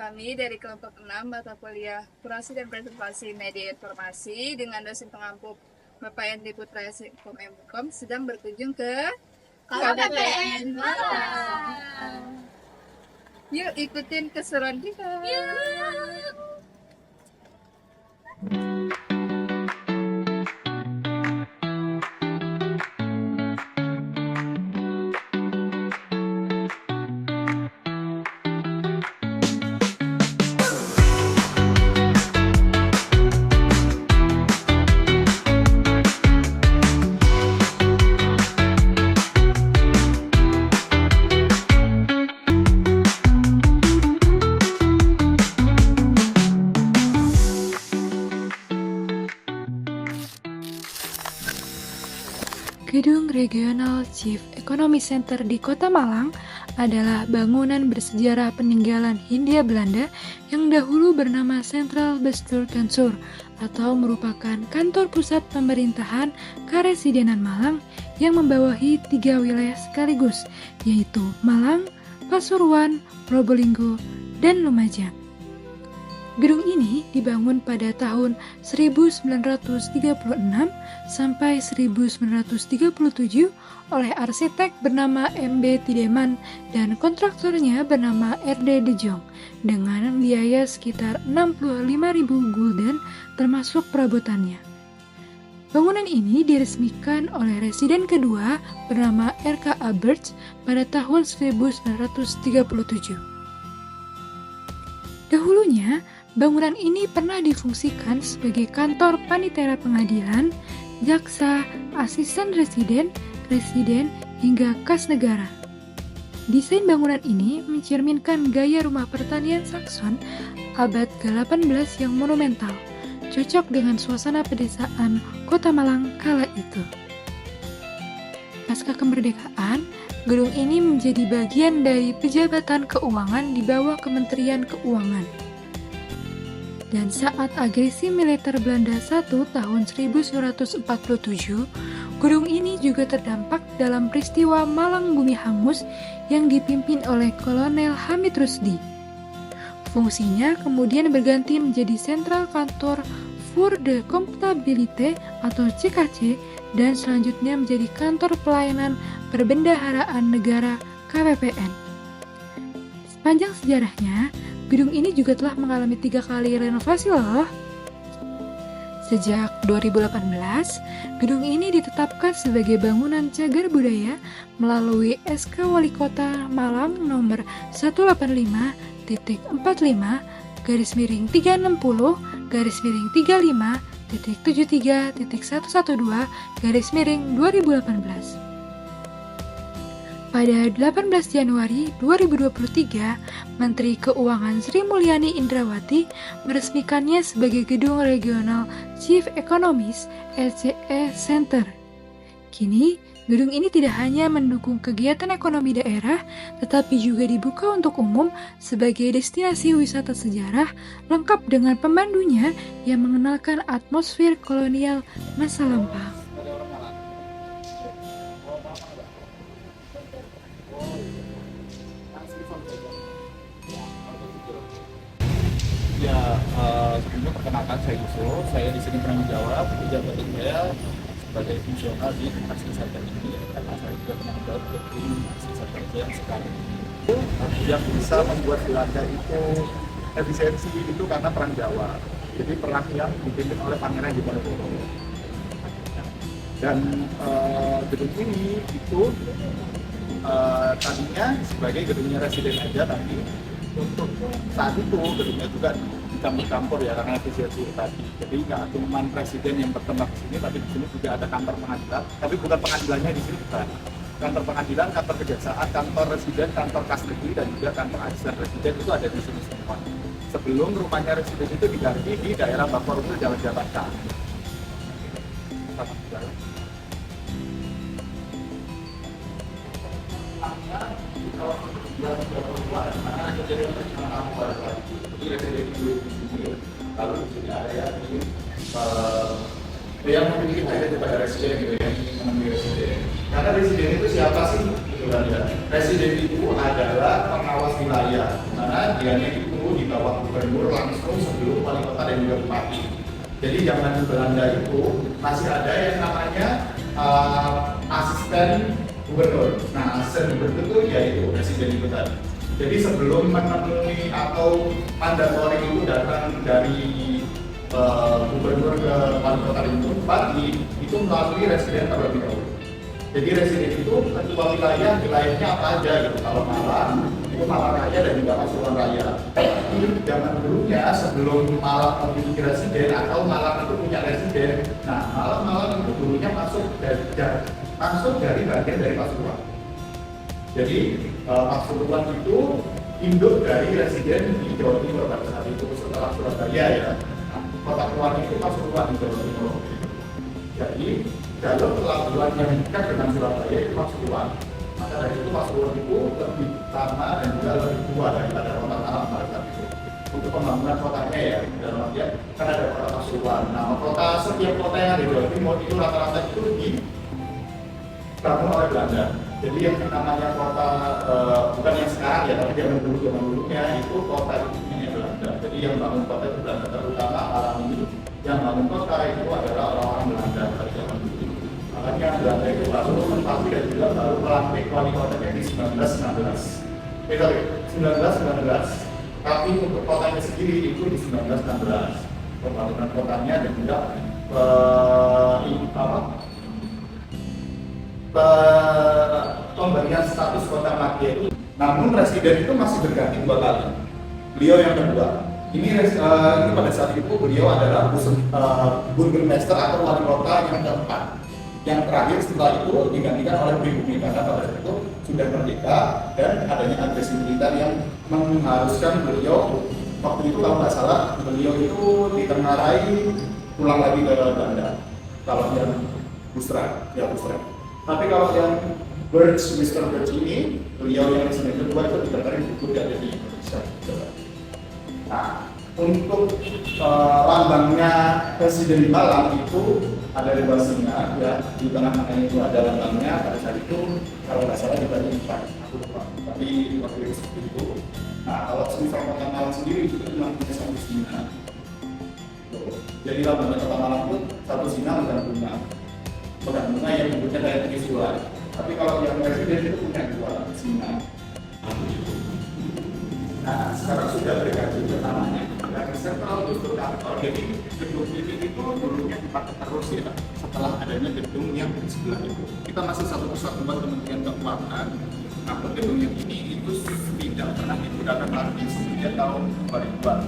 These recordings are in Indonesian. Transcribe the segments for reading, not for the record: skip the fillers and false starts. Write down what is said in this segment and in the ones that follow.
Kami dari kelompok 6 mata kuliah Kurasi dan Preservasi Media Informasi dengan dosen pengampu Bapak Yandi Putra SIKOM sedang berkunjung ke KPPN Malang. Yuk ikutin keseruan kita. Gedung Regional Chief Economy Center di Kota Malang adalah bangunan bersejarah peninggalan Hindia Belanda yang dahulu bernama Central Bestuur Kantoor atau merupakan kantor pusat pemerintahan Karesidenan Malang yang membawahi 3 wilayah sekaligus, yaitu Malang, Pasuruan, Probolinggo, dan Lumajang. Gedung ini dibangun pada tahun 1936 sampai 1937 oleh arsitek bernama M.B. Tideman dan kontraktornya bernama R.D. De Jong dengan biaya sekitar 65.000 gulden termasuk perabotannya. Bangunan ini diresmikan oleh residen kedua bernama R.K. Alberts pada tahun 1937. Dahulunya, bangunan ini pernah difungsikan sebagai kantor panitera pengadilan, jaksa, asisten residen, hingga kas negara. Desain bangunan ini mencerminkan gaya rumah pertanian Saxon abad ke-18 yang monumental, cocok dengan suasana pedesaan Kota Malang kala itu. Pasca kemerdekaan, gedung ini menjadi bagian dari Pejabatan Keuangan di bawah Kementerian Keuangan. Dan saat agresi militer Belanda I tahun 1947, gedung ini juga terdampak dalam peristiwa Malang Bumi Hangus yang dipimpin oleh Kolonel Hamid Rusdi. Fungsinya kemudian berganti menjadi sentral kantor Voor de Comptabilité atau CKC dan selanjutnya menjadi kantor pelayanan Perbendaharaan Negara KPPN. Sepanjang sejarahnya, gedung ini juga telah mengalami 3 kali renovasi loh. Sejak 2018, gedung ini ditetapkan sebagai bangunan cagar budaya melalui SK Wali Kota Malang nomor 185-185-35.73.112/2018. Pada 18 Januari 2023, Menteri Keuangan Sri Mulyani Indrawati meresmikannya sebagai Gedung Regional Chief Economist (RCE) Center. Kini, gedung ini tidak hanya mendukung kegiatan ekonomi daerah, tetapi juga dibuka untuk umum sebagai destinasi wisata sejarah lengkap dengan pemandunya yang mengenalkan atmosfer kolonial masa lampau. Sebelumnya perkenalkan saya Yusuf, saya di sini penanggung jawab jabatan saya sebagai fungsional di Aksi Center ini, karena saya juga penanggung jawab di Aksi Center yang sekarang yang bisa membuat Belanda itu efisiensi itu karena perang Jawa, jadi perang yang dipimpin oleh Pangeran Diponegoro. Dan gedung ini itu tadinya sebagai gedungnya residen aja, tapi untuk saat itu gedungnya juga campur-campur ya karena efisiensi tadi. Jadi nggak cuma presiden yang bertempat di sini, tapi di sini juga ada kantor pengadilan. Tapi bukan pengadilannya di sini bukan. Kantor pengadilan, kantor kejaksaan, kantor residen, kantor kas negeri, dan juga kantor asisten residen itu ada di sini semua. Sebelum rumahnya residen itu diganti di daerah Bakorwil, Jalan Jakarta. Sama juga. Lalu tidak ada yang memiliki hanya kepada residen gitu ya, mengambil residen. Karena residen itu siapa sih? Gitu kan ya. Residen itu adalah pengawas wilayah, karena dia itu di bawah gubernur langsung sebelum wali kota dan juga bupati. Jadi zaman Belanda itu masih ada yang namanya asisten gubernur. Nah, asisten gubernur itu yaitu presiden itu tadi. Jadi sebelum menemui atau mandatori itu datang dari gubernur ke wali kota dan bupati itu melalui residen terlebih dahulu. Jadi residen itu ketua wilayahnya apa aja gitu. Kalau Malang itu Malang Raya dan juga Pasuruan Raya. Tapi zaman dulunya sebelum Malang memiliki residen atau Malang itu punya residen, nah Malang itu dulunya masuk dari bagian dari Pasuruan. Jadi Pasuruan itu induk dari residen di Jawa Timur pada saat itu setelah Surabaya ya. Nah, kota keluar itu Pasuruan di Jawa Timur. Jadi jalur pelabuhan yang dekat dengan Surabaya itu Pasuruan. Maka dari itu Pasuruan itu lebih lama dan juga lebih tua daripada kota Malang pada saat itu. Untuk pembangunan kotanya ya, dalam artian kan ada kota Pasuruan. Nah, setiap kota yang ada di Jawa Timur itu rata-rata itu dibangun oleh Belanda. Jadi yang namanya kota bukan yang sekarang ya, tapi zaman dulunya itu kota itu punya Belanda. Jadi yang bangun kota itu Belanda, terutama Malang ini. Yang bangun kota itu adalah orang-orang Belanda pada zaman dulu. Makanya Belanda itu baru menempati dan juga baru melantik wali kotanya di 1919. 1919. Tapi untuk kotanya sendiri itu di 1916. Pembangunan kotanya dan juga pemberian status kota Madia itu. Namun presiden itu masih berganti 2 kali. Beliau yang kedua. Ini pada saat itu beliau adalah burgermeister atau wali kota yang keempat. Yang terakhir setelah itu digantikan oleh pribumi karena pada saat itu sudah merdeka dan adanya agresi militer yang mengharuskan beliau waktu itu kalau nggak salah beliau itu ditengarai pulang lagi ke Belanda. Kalau yang Busra, ya Busra. Tapi kalau yang Mr. Birch ini, beliau yang residen kedua itu ditengarai juga jadi Indonesia. Nah, untuk lambangnya presiden di Malang itu ada 2 singa ya, di tengah-tengah itu ada lambangnya. Pada saat itu kalau nggak salah dibagi 4, aku lupa, tapi waktu itu seperti itu. Nah, kalau misal kota Malang sendiri itu cuma punya 1 singa. Jadi lambangnya kota Malang itu 1 singa bukan bunga yang bentuknya kayak visual. Tapi kalau yang presiden itu punya 2 singa. Nah, sekarang sudah berganti ke namanya dari Central Gestur Kantor. Jadi gedung ini itu dulunya dipakai terus ya. Setelah adanya gedung yang di sebelah itu, kita masih satu kesatuan Kementerian Keuangan. Namun gedung yang ini itu tidak pernah digunakan lagi sejak tahun 2000-an.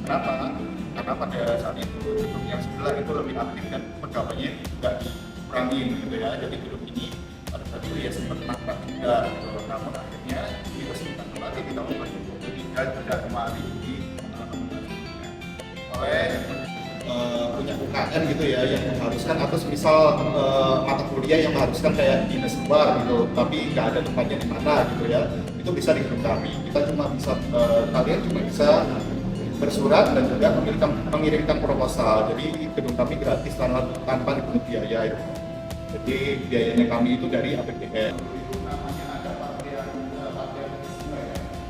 Kenapa? Karena pada saat itu gedung yang sebelah itu lebih aktif dan pegawainya juga dikurangi gitu ya. Jadi gedung ini pada saat itu ya sempat mangkrak juga. Namun akhirnya diresmikan kembali di tahun 2023 pada kemarin di oleh punya UKM gitu ya yang mengharuskan atau misal mata kuliah yang mengharuskan kayak dinas luar gitu, tapi nggak ada tempatnya di mana gitu ya, itu bisa di gedung kami. Kita cuma bisa kalian cuma bisa bersurat dan juga mengirimkan proposal. Jadi gedung kami gratis tanpa dipungut biaya itu. Jadi biayanya kami itu dari APBN. Itu namanya ada partai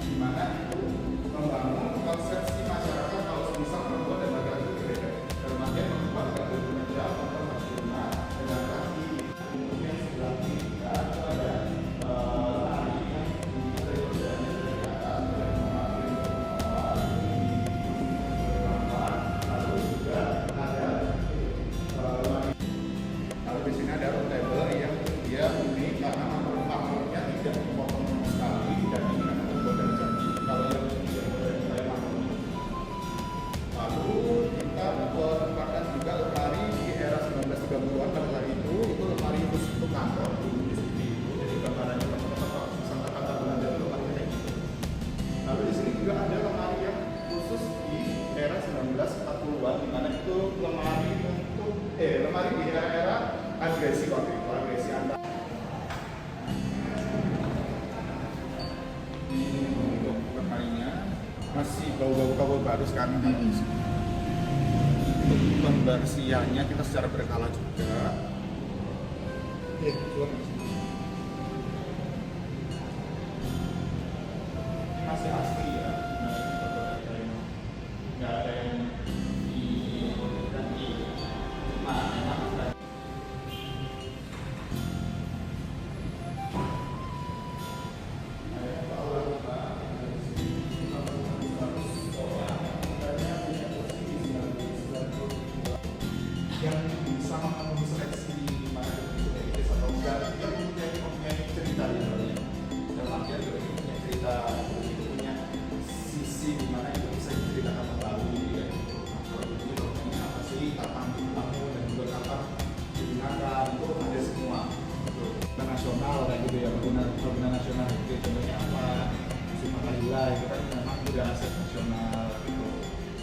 di mana itu membangun konsepsi masyarakat kalau misal perempuan dan laki-laki berbeda. Dalam artian perempuan tidak boleh bekerja atau masuk rumah dengan kaki. Kemudian sebelah kiri kita ada lari yang bisa dikerjakan dari atas dan lalu juga ada kalau di sini ada table yang dia unik karena makhluknya tidak memotong sekali dan ini memang terbuat dari janji. Kalau kemarin di era agresi waktu itu, agresi antar. Ini untuk perkalinya masih bau-bau kabel baru sekarang kalau di sini. Untuk pembersihannya kita secara berkala juga. Iya, coba masih asli ya, nggak ada yang diganti, cuma memang ada. Yang bisa memenuhi seleksi di mana itu dari atau enggak, dia mempunyai cerita di dalamnya. Dalam artian juga dia punya cerita, itu punya sisi di mana itu bisa diceritakan kembali ya. Kalau ini logonya apa sih, kapan dibangun dan juga kapan digunakan, itu ada semua. Itu nasional kayak gitu ya, bangunan nasional itu contohnya apa? Simatahila itu kan memang udah aset nasional gitu.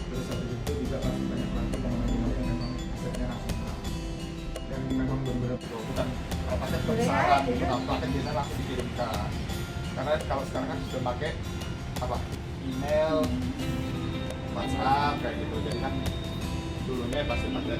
Terus habis itu juga pasti banyak lagi bangunan yang memang asetnya nasional yang memang benar-benar bukan kalau paket besaran gitu, kalau paket biasanya langsung dikirimkan karena kalau sekarang kan sudah pakai apa email, WhatsApp kayak gitu, jadi kan dulunya pasti pakai